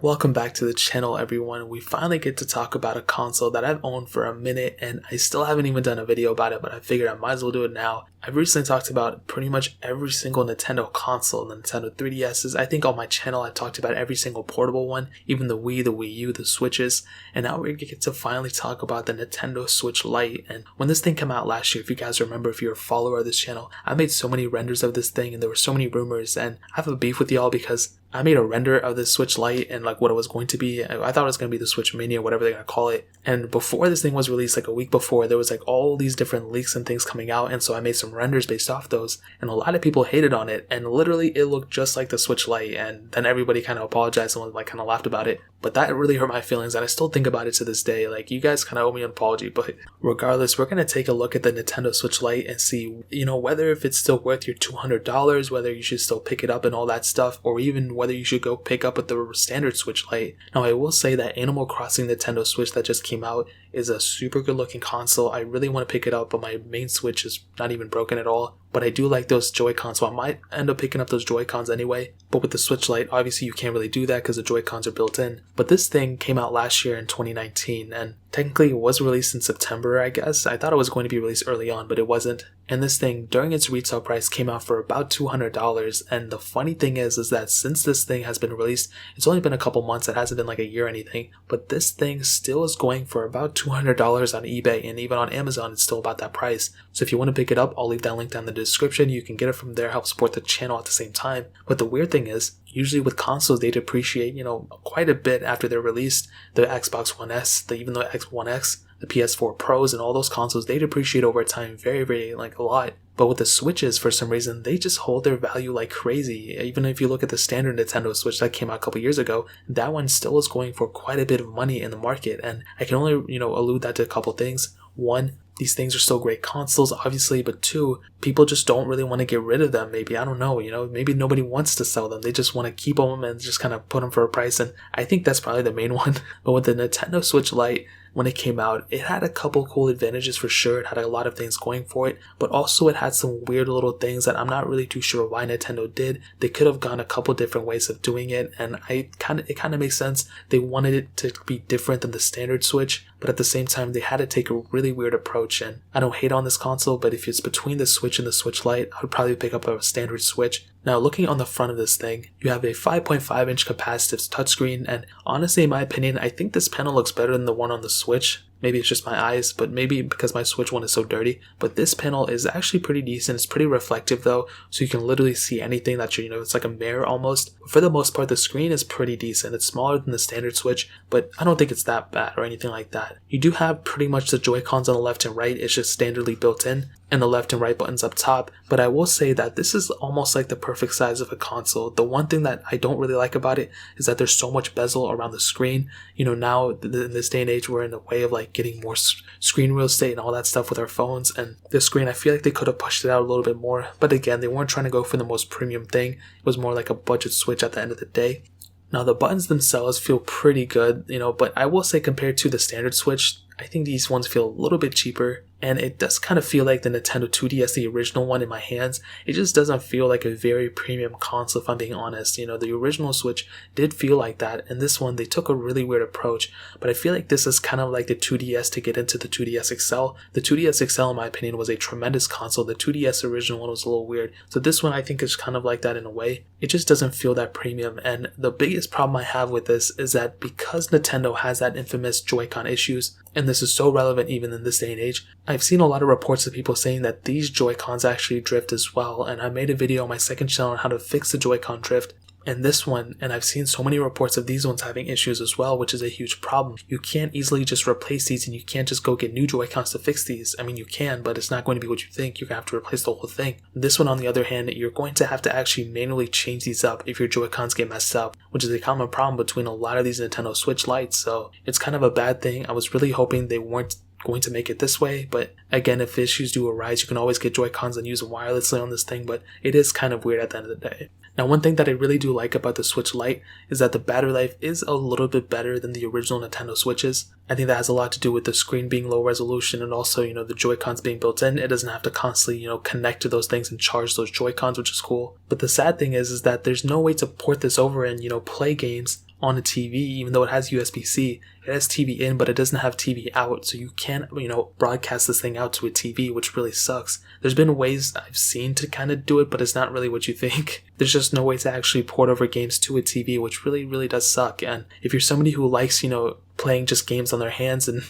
Welcome back to the channel, everyone. We finally get to talk about a console that I've owned for a minute and I still haven't even done a video about it, but I figured I might as well do it now. I've recently talked about pretty much every single Nintendo console, the Nintendo 3DSs. I think on my channel I talked about every single portable one, even the Wii, the Wii U, the Switches, and now we get to finally talk about the Nintendo Switch Lite. And when this thing came out last year, if you guys remember, if you're a follower of this channel, I made so many renders of this thing and there were so many rumors, and I have a beef with y'all because I made a render of the Switch Lite and like what it was going to be. I thought it was going to be the Switch Mini or whatever they're going to call it. And before this thing was released, like a week before, there was like all these different leaks and things coming out. And so I made some renders based off those. And a lot of people hated on it. And literally it looked just like the Switch Lite. And then everybody kind of apologized and like kind of laughed about it. But that really hurt my feelings. And I still think about it to this day. Like, you guys kind of owe me an apology. But regardless, we're going to take a look at the Nintendo Switch Lite and see, whether if it's still worth your $200, whether you should still pick it up and all that stuff, or even whether you should go pick up with the standard Switch Lite. Now, I will say that Animal Crossing Nintendo Switch that just came out is a super good looking console. I really want to pick it up, but my main Switch is not even broken at all. But I do like those Joy-Cons, so I might end up picking up those Joy-Cons anyway. But with the Switch Lite, obviously you can't really do that because the Joy-Cons are built in. But this thing came out last year in 2019, and technically it was released in September, I guess. I thought it was going to be released early on, but it wasn't. And this thing, during its retail price, came out for about $200. And the funny thing is that since this thing has been released, it's only been a couple months. It hasn't been like a year or anything. But this thing still is going for about $200 on eBay, and even on Amazon, it's still about that price. So if you want to pick it up, I'll leave that link down in the description. You can get it from there, help support the channel at the same time. But the weird thing is, usually with consoles, they depreciate, quite a bit after they're released. The Xbox One S, even the X1 X, the PS4 Pros, and all those consoles, they depreciate over time very, very, a lot. But with the Switches, for some reason, they just hold their value like crazy. Even if you look at the standard Nintendo Switch that came out a couple years ago, that one still is going for quite a bit of money in the market. And I can only, allude that to a couple things. One, these things are still great consoles, obviously, but two, people just don't really want to get rid of them. Maybe, I don't know, maybe nobody wants to sell them. They just want to keep them and just kind of put them for a price. And I think that's probably the main one. But with the Nintendo Switch Lite, when it came out, it had a couple cool advantages for sure. It had a lot of things going for it, but also it had some weird little things that I'm not really too sure why Nintendo did. They could have gone a couple different ways of doing it, and it kind of makes sense. They wanted it to be different than the standard Switch, but at the same time, they had to take a really weird approach. And I don't hate on this console, but if it's between the Switch and the Switch Lite, I would probably pick up a standard Switch. Now, looking on the front of this thing, you have a 5.5-inch capacitive touchscreen, and honestly, in my opinion, I think this panel looks better than the one on the Switch. Maybe it's just my eyes, but maybe because my Switch one is so dirty. But this panel is actually pretty decent. It's pretty reflective though, so you can literally see anything that it's like a mirror almost. But for the most part, the screen is pretty decent. It's smaller than the standard Switch, but I don't think it's that bad or anything like that. You do have pretty much the Joy-Cons on the left and right. It's just standardly built in, and the left and right buttons up top. But I will say that this is almost like the perfect size of a console. The one thing that I don't really like about it is that there's so much bezel around the screen. Now in this day and age, we're in a way of getting more screen real estate and all that stuff with our phones. And the screen, I feel like they could have pushed it out a little bit more. But again, they weren't trying to go for the most premium thing. It was more like a budget Switch at the end of the day. Now, the buttons themselves feel pretty good, but I will say compared to the standard Switch, I think these ones feel a little bit cheaper. And it does kind of feel like the Nintendo 2DS, the original one in my hands. It just doesn't feel like a very premium console, if I'm being honest. The original Switch did feel like that. And this one, they took a really weird approach. But I feel like this is kind of like the 2DS to get into the 2DS XL. The 2DS XL, in my opinion, was a tremendous console. The 2DS original one was a little weird. So this one, I think, is kind of like that in a way. It just doesn't feel that premium. And the biggest problem I have with this is that because Nintendo has that infamous Joy-Con issues, and this is so relevant even in this day and age, I've seen a lot of reports of people saying that these Joy-Cons actually drift as well, and I made a video on my second channel on how to fix the Joy-Con drift. And this one, and I've seen so many reports of these ones having issues as well, which is a huge problem. You can't easily just replace these, and you can't just go get new Joy-Cons to fix these. I mean, you can, but it's not going to be what you think. You're going to have to replace the whole thing. This one, on the other hand, you're going to have to actually manually change these up if your Joy-Cons get messed up, which is a common problem between a lot of these Nintendo Switch Lites, so it's kind of a bad thing. I was really hoping they weren't going to make it this way, but again, if issues do arise, you can always get Joy-Cons and use them wirelessly on this thing, but it is kind of weird at the end of the day. Now, one thing that I really do like about the Switch Lite is that the battery life is a little bit better than the original Nintendo Switches. I think that has a lot to do with the screen being low resolution and also, the Joy-Cons being built in. It doesn't have to constantly, connect to those things and charge those Joy-Cons, which is cool. But the sad thing is that there's no way to port this over and, play games on a TV, even though it has USB-C. It has TV in, but it doesn't have TV out, so you can't, broadcast this thing out to a TV, which really sucks. There's been ways I've seen to kind of do it, but it's not really what you think. There's just no way to actually port over games to a TV, which really, really does suck. And if you're somebody who likes, playing just games on their hands and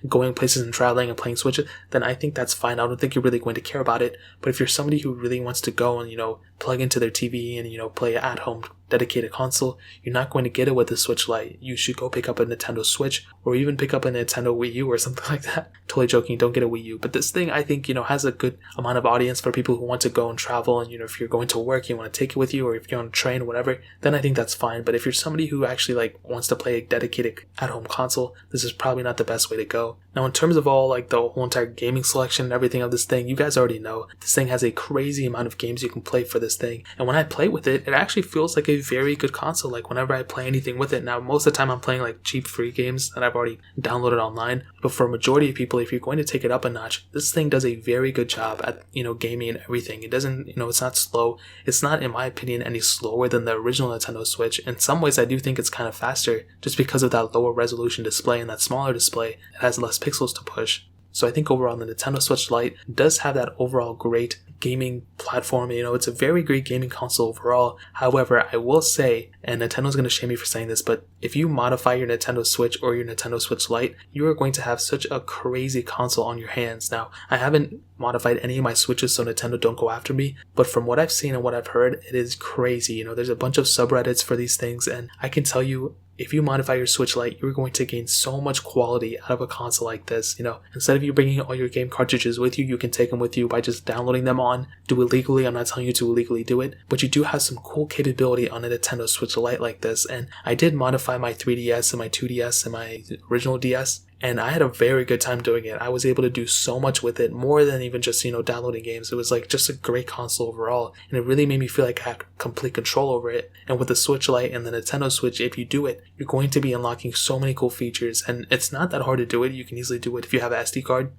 going places and traveling and playing Switch, then I think that's fine. I don't think you're really going to care about it. But if you're somebody who really wants to go and, plug into their TV and, play an at-home dedicated console, you're not going to get it with the Switch Lite. You should go pick up a Nintendo Switch or even pick up a Nintendo Wii U or something like that. Totally joking, don't get a Wii U. But this thing, I think, has a good amount of audience for people who want to go and travel. And, if you're going to work, you want to take it with you, or if you're on a train or whatever, then I think that's fine. But if you're somebody who actually wants to play a dedicated at-home console, this is probably not the best way to go. Now, in terms of the whole entire gaming selection and everything of this thing, you guys already know this thing has a crazy amount of games you can play for this thing. And when I play with it, it actually feels like a very good console. Whenever I play anything with it, now most of the time I'm playing cheap free games that I've already downloaded online. But for a majority of people, if you're going to take it up a notch, this thing does a very good job at, gaming and everything. It doesn't, it's not slow. It's not, in my opinion, any slower than the original Nintendo Switch. In some ways, I do think it's kind of faster just because of that lower resolution display and that smaller display. It has less pixels to push. So I think overall the Nintendo Switch Lite does have that overall great gaming platform. It's a very great gaming console overall. However, I will say, and Nintendo's going to shame me for saying this, but if you modify your Nintendo Switch or your Nintendo Switch Lite, you are going to have such a crazy console on your hands. Now, I haven't modified any of my Switches, so Nintendo don't go after me, but from what I've seen and what I've heard, it is crazy. There's a bunch of subreddits for these things, and I can tell you, if you modify your Switch Lite, you're going to gain so much quality out of a console like this. Instead of you bringing all your game cartridges with you, you can take them with you by just downloading them on. Do it legally. I'm not telling you to illegally do it, but you do have some cool capability on a Nintendo Switch Lite like this. And I did modify my 3DS and my 2DS and my original DS, and I had a very good time doing it. I was able to do so much with it, more than even just, downloading games. It was just a great console overall, and it really made me feel like I had complete control over it. And with the Switch Lite and the Nintendo Switch, if you do it, you're going to be unlocking so many cool features, and it's not that hard to do it. You can easily do it if you have an SD card.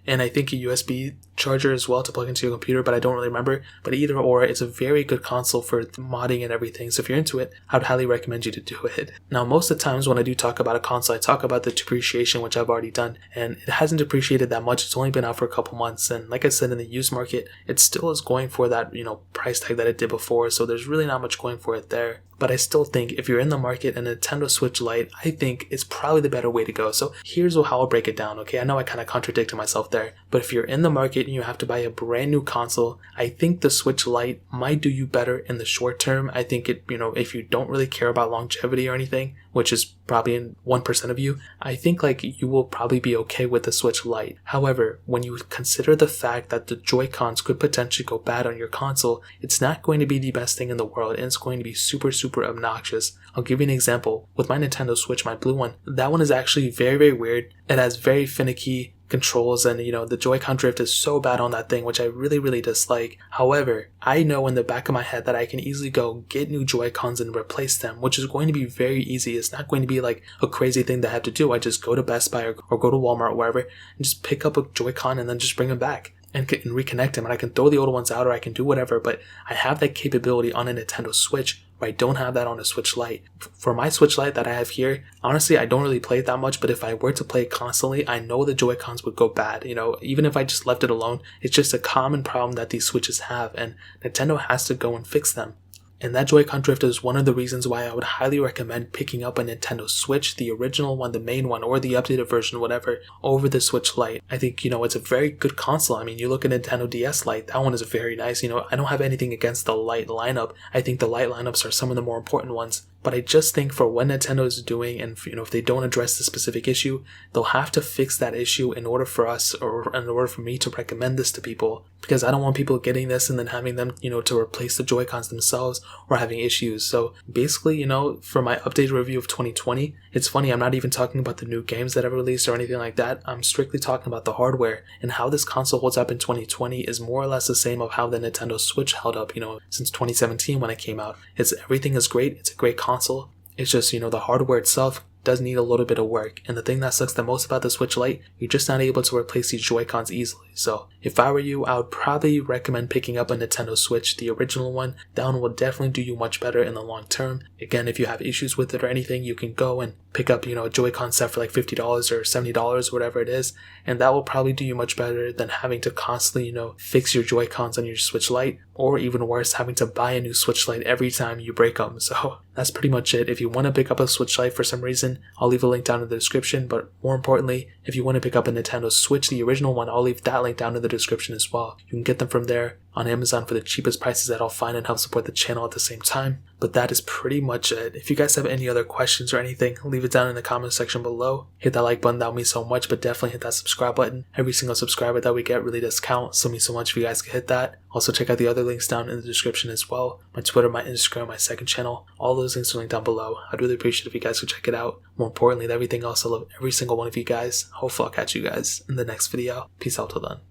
And I think a USB charger as well to plug into your computer, but I don't really remember. But either or, it's a very good console for modding and everything. So if you're into it, I would highly recommend you to do it. Now, most of the times when I do talk about a console, I talk about the depreciation, which I've already done. And it hasn't depreciated that much. It's only been out for a couple months. And like I said, in the used market, it still is going for that, price tag that it did before. So there's really not much going for it there. But I still think if you're in the market, a Nintendo Switch Lite, I think is probably the better way to go. So here's how I'll break it down, okay? I know I kind of contradicted myself there. But if you're in the market and you have to buy a brand new console, I think the Switch Lite might do you better in the short term. I think it, if you don't really care about longevity or anything, which is probably in 1% of you, I think you will probably be okay with the Switch Lite. However, when you consider the fact that the Joy-Cons could potentially go bad on your console, it's not going to be the best thing in the world, and it's going to be super, super obnoxious. I'll give you an example. With my Nintendo Switch, my blue one, that one is actually very, very weird. It has very finicky controls, and the Joy-Con drift is so bad on that thing, which I really, really dislike. However, I know in the back of my head that I can easily go get new Joy-Cons and replace them, which is going to be very easy. It's not going to be a crazy thing that I have to do. I just go to Best Buy or go to Walmart or wherever and just pick up a Joy-Con and then just bring them back and reconnect them, and I can throw the old ones out or I can do whatever. But I have that capability on a Nintendo Switch, where I don't have that on a Switch Lite. For my Switch Lite that I have here, honestly, I don't really play it that much, but if I were to play it constantly, I know the Joy-Cons would go bad. Even if I just left it alone, it's just a common problem that these Switches have, and Nintendo has to go and fix them. And that Joy-Con drift is one of the reasons why I would highly recommend picking up a Nintendo Switch, the original one, the main one, or the updated version, whatever, over the Switch Lite. I think, it's a very good console. I mean, you look at Nintendo DS Lite, that one is very nice. I don't have anything against the Lite lineup. I think the Lite lineups are some of the more important ones. But I just think for what Nintendo is doing, and if they don't address the specific issue, they'll have to fix that issue in order for us, or in order for me to recommend this to people. Because I don't want people getting this and then having them, to replace the Joy-Cons themselves or having issues. So basically, for my updated review of 2020, it's funny, I'm not even talking about the new games that I've released or anything like that. I'm strictly talking about the hardware, and how this console holds up in 2020 is more or less the same of how the Nintendo Switch held up, since 2017 when it came out. Everything is great. It's a great console. It's just, the hardware itself does need a little bit of work, and the thing that sucks the most about the Switch Lite, you're just not able to replace these Joy-Cons easily. So if I were you, I would probably recommend picking up a Nintendo Switch, the original one. That one will definitely do you much better in the long term. Again, if you have issues with it or anything, you can go and pick up, a Joy-Con set for like $50 or $70, whatever it is, and that will probably do you much better than having to constantly, fix your Joy-Cons on your Switch Lite, or even worse, having to buy a new Switch Lite every time you break them. So that's pretty much it. If you want to pick up a Switch Lite for some reason, I'll leave a link down in the description, but more importantly, if you want to pick up a Nintendo Switch, the original one, I'll leave that link down in the description as well. You can get them from there on Amazon for the cheapest prices that I'll find and help support the channel at the same time. But that is pretty much it. If you guys have any other questions or anything, leave it down in the comment section below. Hit that like button, that would mean so much, but definitely hit that subscribe button. Every single subscriber that we get really does count, so it means so much if you guys can hit that. Also check out the other links down in the description as well. My Twitter, my Instagram, my second channel, all those links are linked down below. I'd really appreciate it if you guys could check it out. More importantly than everything else, I love every single one of you guys. Hopefully I'll catch you guys in the next video. Peace out till then.